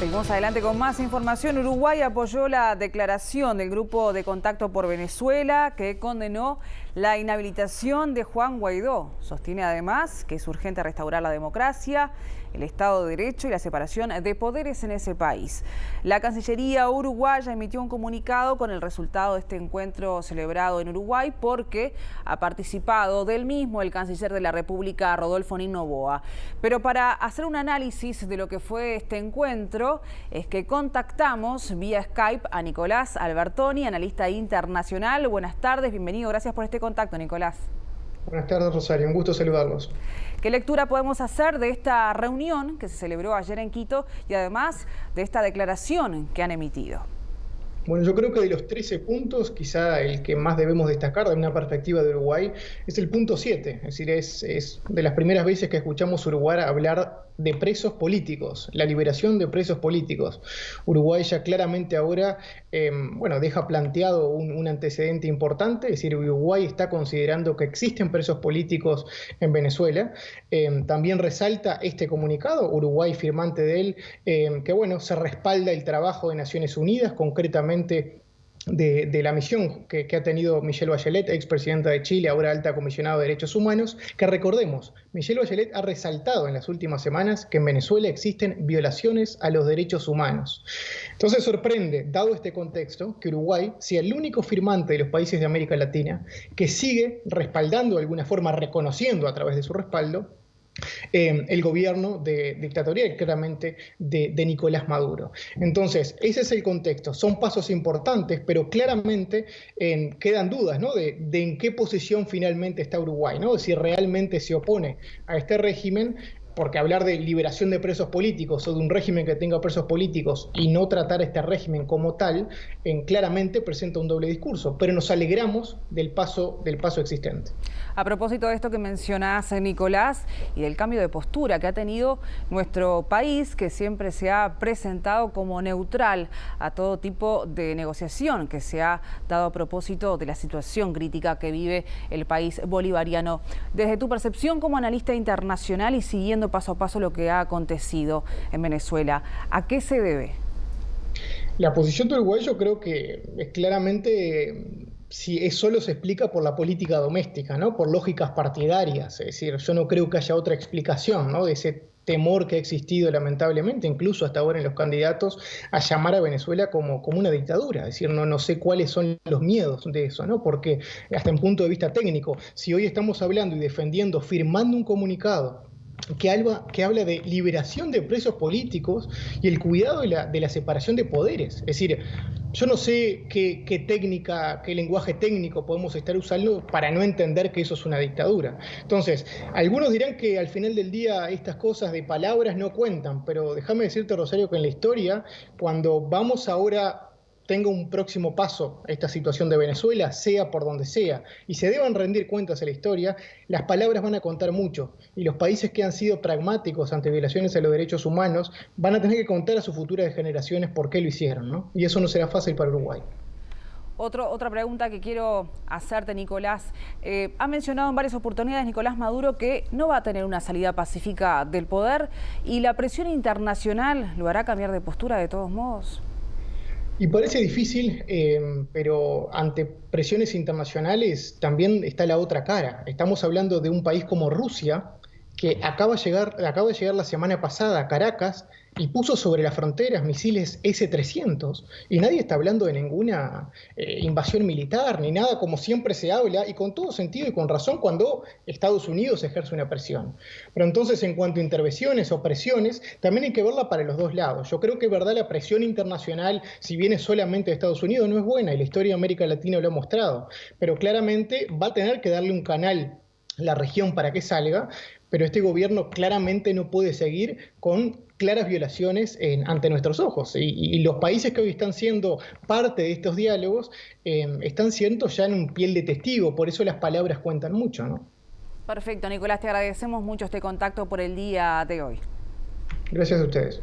Seguimos adelante con más información. Uruguay apoyó la declaración del Grupo de Contacto por Venezuela que condenó la inhabilitación de Juan Guaidó. Sostiene además que es urgente restaurar la democracia, el Estado de Derecho y la separación de poderes en ese país. La Cancillería uruguaya emitió un comunicado con el resultado de este encuentro celebrado en Uruguay porque ha participado del mismo el canciller de la República, Rodolfo Nino Noboa. Pero para hacer un análisis de lo que fue este encuentro, es que contactamos vía Skype a Nicolás Albertoni, analista internacional. Buenas tardes, bienvenido, gracias por este contacto, Nicolás. Buenas tardes, Rosario, un gusto saludarlos. ¿Qué lectura podemos hacer de esta reunión que se celebró ayer en Quito y además de esta declaración que han emitido? Bueno, yo creo que de los 13 puntos, quizá el que más debemos destacar de una perspectiva de Uruguay es el punto 7. Es decir, es de las primeras veces que escuchamos a Uruguay hablar de presos políticos, la liberación de presos políticos. Uruguay ya claramente ahora deja planteado un antecedente importante, es decir, Uruguay está considerando que existen presos políticos en Venezuela. También resalta este comunicado, Uruguay firmante de él, que se respalda el trabajo de Naciones Unidas, concretamente de la misión que ha tenido Michelle Bachelet, expresidenta de Chile, ahora alta comisionada de Derechos Humanos, que recordemos, Michelle Bachelet ha resaltado en las últimas semanas que en Venezuela existen violaciones a los derechos humanos. Entonces sorprende, dado este contexto, que Uruguay sea el único firmante de los países de América Latina que sigue respaldando de alguna forma, reconociendo a través de su respaldo, el gobierno dictatorial, claramente, de Nicolás Maduro. Entonces, ese es el contexto. Son pasos importantes, pero claramente quedan dudas, ¿no? de en qué posición finalmente está Uruguay, ¿no? Si realmente se opone a este régimen, porque hablar de liberación de presos políticos o de un régimen que tenga presos políticos y no tratar este régimen como tal, claramente presenta un doble discurso, pero nos alegramos del paso existente. A propósito de esto que mencionás, Nicolás, y del cambio de postura que ha tenido nuestro país, que siempre se ha presentado como neutral a todo tipo de negociación que se ha dado a propósito de la situación crítica que vive el país bolivariano. Desde tu percepción como analista internacional y siguiendo paso a paso lo que ha acontecido en Venezuela, ¿a qué se debe? La posición de Uruguay yo creo que es claramente, si es solo se explica por la política doméstica, ¿no? Por lógicas partidarias. Es decir, yo no creo que haya otra explicación, ¿no? De ese temor que ha existido lamentablemente, incluso hasta ahora en los candidatos, a llamar a Venezuela como una dictadura. Es decir, no sé cuáles son los miedos de eso, ¿no? Porque hasta en punto de vista técnico, si hoy estamos hablando y defendiendo, firmando un comunicado que habla de liberación de presos políticos y el cuidado de la separación de poderes. Es decir, yo no sé qué técnica, qué lenguaje técnico podemos estar usando para no entender que eso es una dictadura. Entonces, algunos dirán que al final del día estas cosas de palabras no cuentan, pero déjame decirte, Rosario, que en la historia, cuando vamos ahora tenga un próximo paso esta situación de Venezuela, sea por donde sea, y se deban rendir cuentas a la historia, las palabras van a contar mucho, y los países que han sido pragmáticos ante violaciones a los derechos humanos van a tener que contar a sus futuras generaciones por qué lo hicieron, ¿no? Y eso no será fácil para Uruguay. Otra pregunta que quiero hacerte, Nicolás. Ha mencionado en varias oportunidades Nicolás Maduro que no va a tener una salida pacífica del poder, y la presión internacional lo hará cambiar de postura de todos modos. Y parece difícil, pero ante presiones internacionales también está la otra cara. Estamos hablando de un país como Rusia, que acaba de llegar la semana pasada a Caracas y puso sobre las fronteras misiles S-300, y nadie está hablando de ninguna invasión militar ni nada, como siempre se habla, y con todo sentido y con razón cuando Estados Unidos ejerce una presión. Pero entonces, en cuanto a intervenciones o presiones, también hay que verla para los dos lados. Yo creo que, verdad, la presión internacional, si viene solamente de Estados Unidos, no es buena, y la historia de América Latina lo ha mostrado, pero claramente va a tener que darle un canal a la región para que salga, pero este gobierno claramente no puede seguir con claras violaciones ante nuestros ojos. Y los países que hoy están siendo parte de estos diálogos están siendo ya en un piel de testigo, por eso las palabras cuentan mucho, ¿no? Perfecto, Nicolás, te agradecemos mucho este contacto por el día de hoy. Gracias a ustedes.